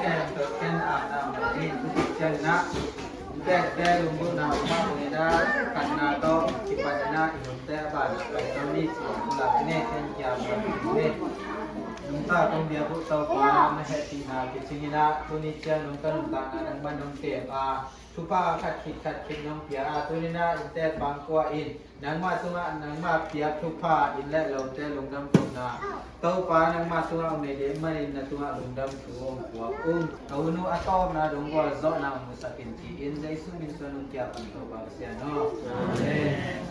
ken to ken na ni chen na te lumbu na ma na kanna to ipadana te ba to ni la ne ken kya ba ne nungta tong dia bu to pa na he ti na ki chingina tu ni chen nung kan ta na nang ban nong te a Topa kat kit nong pia tu ni na te bang kwa in nang ma tunga nang ma pia Topa in le lo te lungdam tu na Topa nang ma tunga me de ma in na tunga lungdam tu ong kwa tau nu atom na dong kwa zo na mu sakin ti in dai su min so nong pia pu to ba sia no amen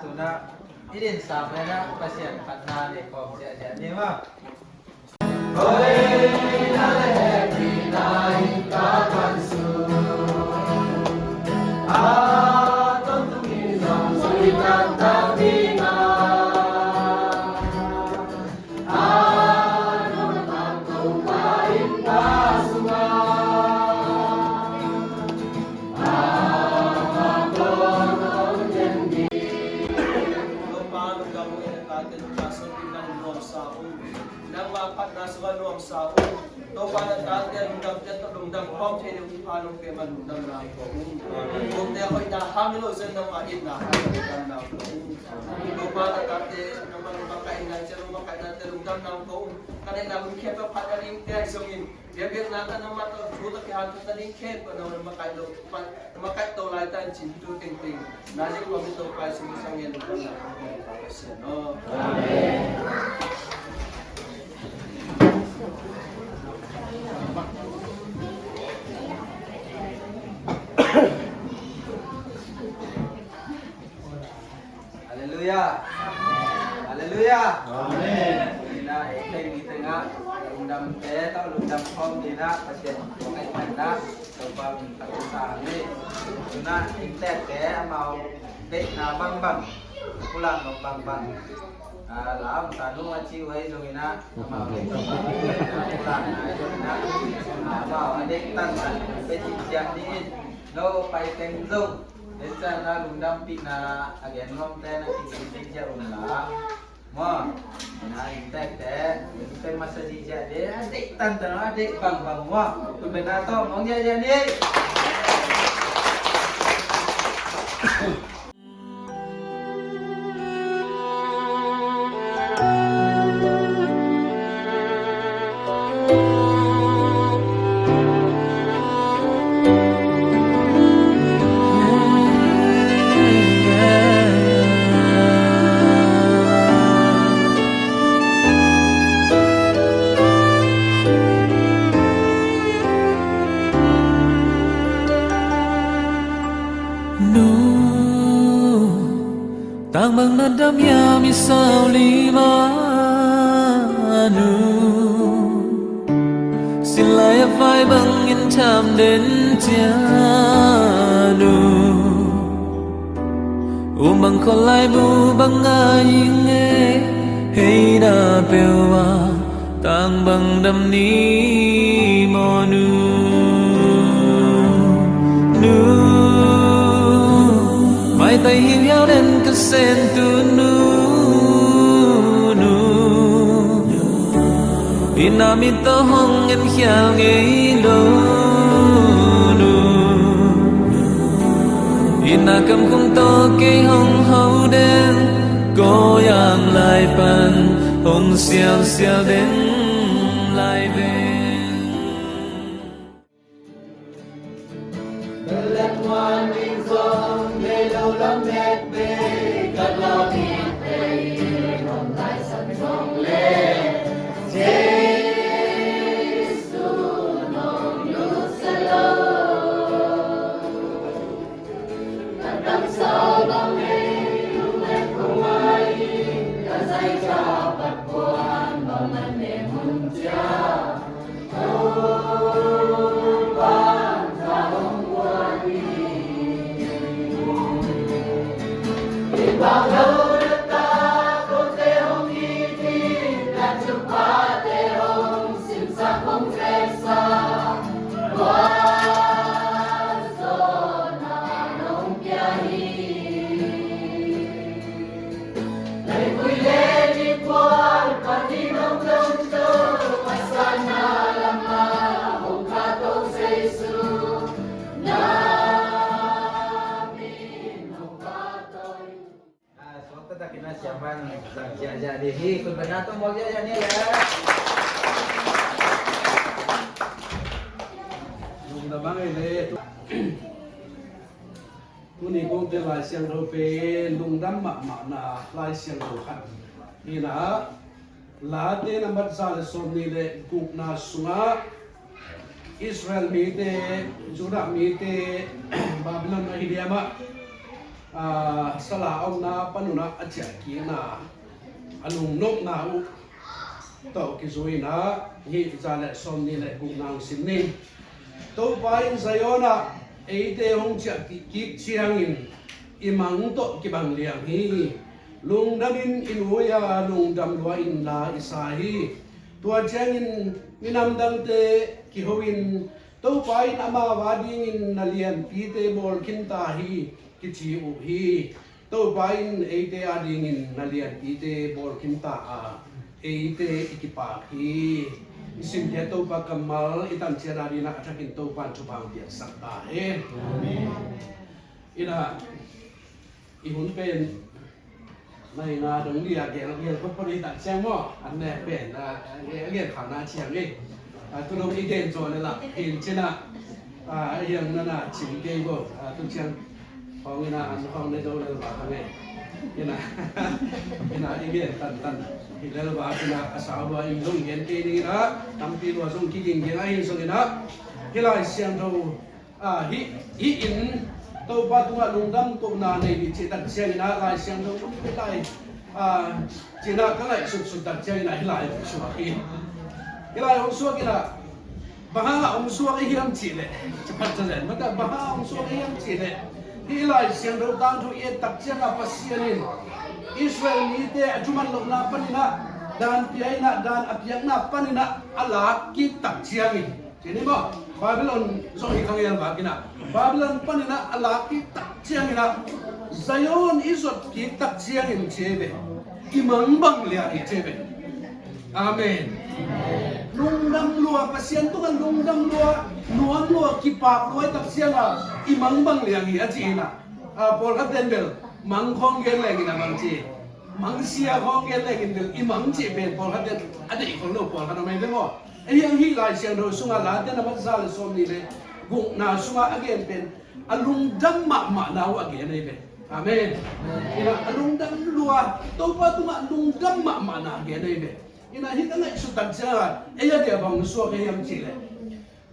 tu na idin sa me na pasien khat na le kom ja ni ma Hoi na le happy night ka kan su ton tu mi zong sui tan ta vi na no na tam ko pa in ta su ma ko no yen di lo pa lo ga mo en ka ten ka so din nang lo sa o nang ma pat na sa lo sa o to pa na ta ten lungdam ten to lungdam pom che ni pa lo pe man lungdam na ko ko te ko ina hang lo sen na ma in na ha lungdam na ko to pa na ta te na ma lo ka ina che lo ka ina te lungdam na ko ka na lo ke pa pat ring te so in ye be na ta na ma to thu ta ke han ta ring ke pa na ma ka lo pa ma ka to lai tan chin tu ting ting na je ko mi to pa su sang yen lungdam na ko pa se no amen Haleluya. Haleluya. Amen. Ina ekeng di tengah lungdam te tau lungdam kom dina pasien kai kanda coba minta usaha ni. Tuna intet ke mau dek na bang pulang bang. Lam tanu aci wai dongina mau pulang na mau adek tan pe cincang diin no pai teng zong đến ra na lungdam pi na again ngom te na pi ja umla mo na intek te pe masa di ja de adik tan tan adik bang mo tu bena to mong ja ni Tang bang nadam ya misal lima nu Silai vai bang in tham đến tia nu bang khol lai bu bang ai nghe hey na pewa tang bang dam ni mo nu mai tay hiu yao đến cái sen tu nu Inamit to hong en khiao ngei lo nu Inakam kung to ke hong hau den Ko yang lai pan hong xiao den lai ben Belet ngoan vinh dong để lâu lắm hết bê cất lo thiên tây không lại sẵn dòng lên Hãy subscribe cho kênh Ghiền Mì Gõ để không bỏ lỡ những video hấp dẫn jadi ikut benar tuh mau jadi ya. Lungdam ini tu ni kong te lai siang ro pe lungdam na lai siang ro khat ni na la te number sal som ni le kuk na sunga Israel mi te Judah mi te Babylon na hidiama sala ong na panuna acha ki na anung nok na u to ki zui na hi zale som ni le kuk na sin ni to pain sayona ate hong cha ki chiangin imang to ki bang liang hi lungdamin inuya lungdam lua in la isahi tua chiangin minam dang te ki hoin to pain ama wading in nalian pi te bol kinta hi ki chi u hi to pain ate ading in nalian pi te bol kinta a ate ikipa hi isim dia Topa kamal itan tiada dina atakin Topa cubang biar sakta ina ihun pen nai na dong dia gel peperi tak siang mo anne pen gel khana chiang ni tu dong igen zo le la in chena yang nana ching ge go tu chiang hong ina an hong ne do le ba ka ne ina igen tan hilal ba kina asawa in long gen ke ni na tampi lo song ki ging gen ai song ina hilai siang do hi in to pa tunga lungdam to na nei di che tak siang ina lai siang do hilai china ka lai sut tak siang ina hilai su hi hilai hong su kina baha hong su ki hiam chi le chapat cha ma ka baha hong su ki hiam chi le hilai siang do tang thu e tak siang apa sianin Israel ni te ajuman lo na panina dan piaina dan apiak na panina ala ki tak chiangin ini mo Babylon so ikangel ba kina Babylon panina ala ki tak chiangina Zion isot ki tak chiangin chebe imang bang lia ki chebe amen lungdam lua pasien tu kan lungdam lua nuang lua ki pak lua tak chianga imang bang lia ki achina Paul Kattenbel mang khong gen lagi na mang chi mang sia khong gen lagi del imang chi ben pol hadet ada ikon lo pol kana mai demo yang hi lai siang do sunga la den na sal som ni le gung na sunga again ben alung dam ma na wa again ai ben amen ina alung dam lua to pa tu ma alung dam ma na again ai ben ina hi ta ngai su tak cha ya dia bang so ke yam chi le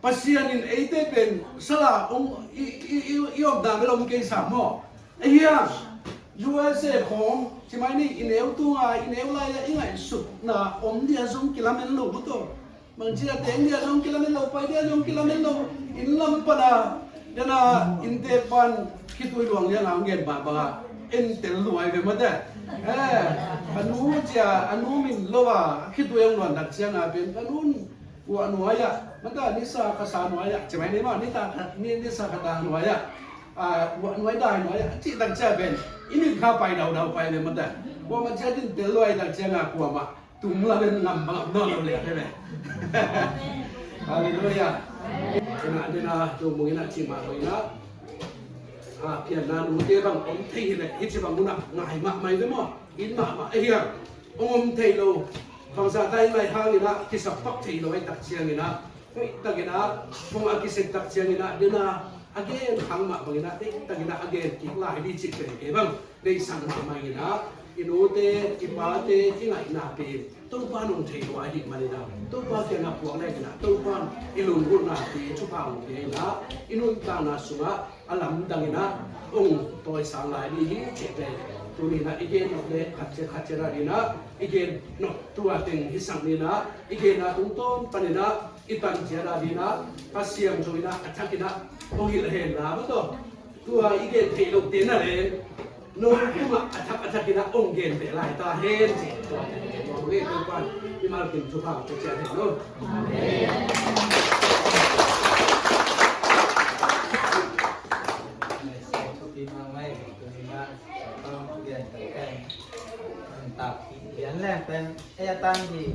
pasianin ate ben sala iok da melom ke sa mo iya USA home cuma ini ineu tunga ineu laya ingai sut na dia zong kilamen lo betul mangcia teng dia zong kilamen lo pai dia zong kilamen lo inlam pada dana intepan kitui luang dia langgen ba entel luai be mata anu min lowa kitui yang luan dak siang aben kanun wa nuaya mata nisa kasanuaya cuma ini mah nisa kata nuaya nói đài nói chị đặt cha bên ini khá bài đầu bài này mà ta qua mà cha tin tiền loài đặt cha ngà của mà tung là bên ngầm bằng nó đâu lẹ thế này hallelujah cái nào tôi muốn cái chị mà rồi nó tiền nào đúng thế bằng ông thầy này ít chỉ bằng muốn ngài mà mày đấy mà ít mà ấy à ông thầy đâu bằng sao tay mày hang thì nó cái sập tóc thầy đâu ấy đặt cha người nó đặt cái nó không ai cái đặt cha người nó đến là again hang ma bangina te tagina again ki lai di chik ke bang dei sang ma mangina inote ipate ingai na pe to pa nong thei wa hi manina to pa ke na puak lai na to pa ilung ru na pe chu pa nong ke na inun ta na sunga alam dangina toy sang lai di hi che pe tu ni na again no le khatche ra di na again no tu ateng hi sang ni na again na tung ton panina itan tiada di na pasiam joina athakina Pogil hen na betul. Tua igen telok tina le. No cuma atak kita onggen be lai ta hen je. Tua le tu pan imal kim Tuhan percaya no. Amen. Hiển là tên e tan thì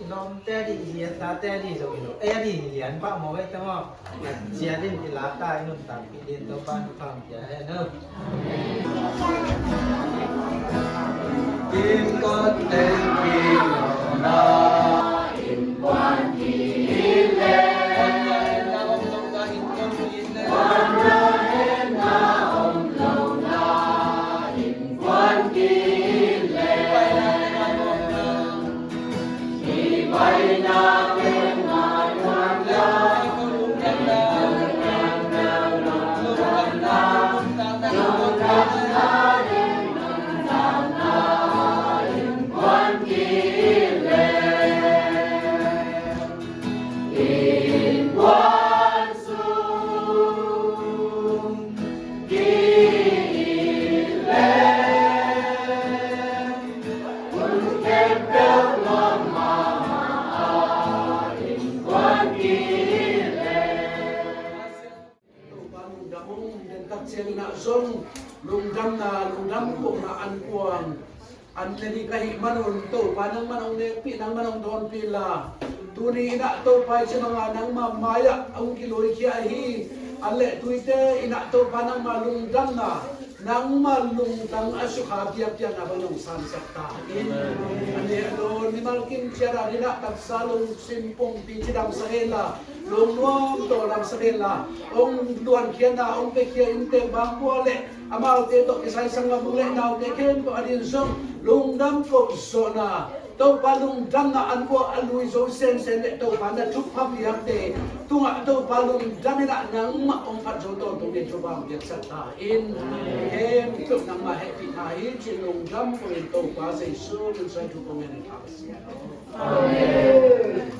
nó té đi hiển ta té đi rồi e đi hiển bao mồi vậy đúng không? Chia đi thì lá tai nó tạm bị đến đâu ban phòng chia nữa. Kim có tên kỳ na in quan kỳ lệ quan ra hết na ông lâu na in quan kỳ lệ kỳ bay na bên ngài quan la lungdam na lungdam ko na ankuang anleni kahi manon to panang manong nepi nang manong don pila tuni ina to pai sa mga nang mamaya ang kiloy kiya hi ale tuite ina to panang malungdam na nang malungdang asukha tiap tiap na banong sansakta in ane ano ni malkin tiara nila tagsalong simpong pichidam sa hela lungwam to ram sa hela ong duan kiya na ong pekia inte bangkuale amal teto kisay sang mabule na o keken ko adin song lungdam ko so na to palungdam na anko alui so sen to panda tup pabiak te tunga to palungdam na nang maong patso to ni to bang yak sata in hem to nang ma happy tai chin lungdam ko in to pa say so in sai to komen amen.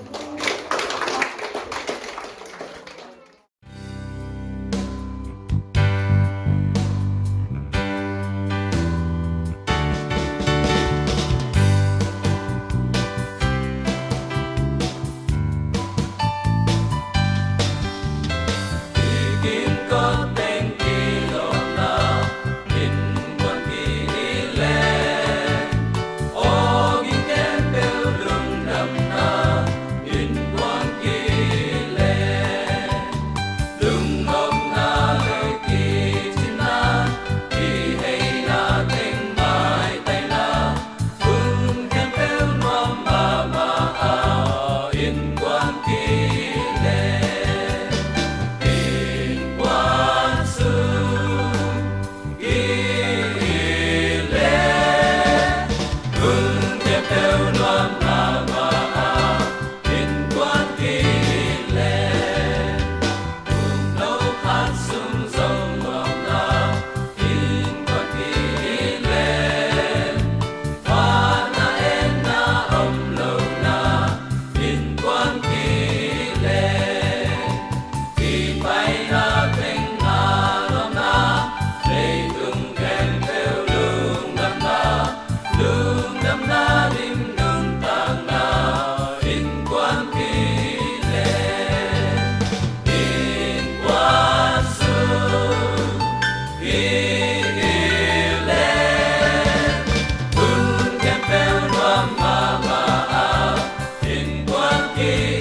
Kia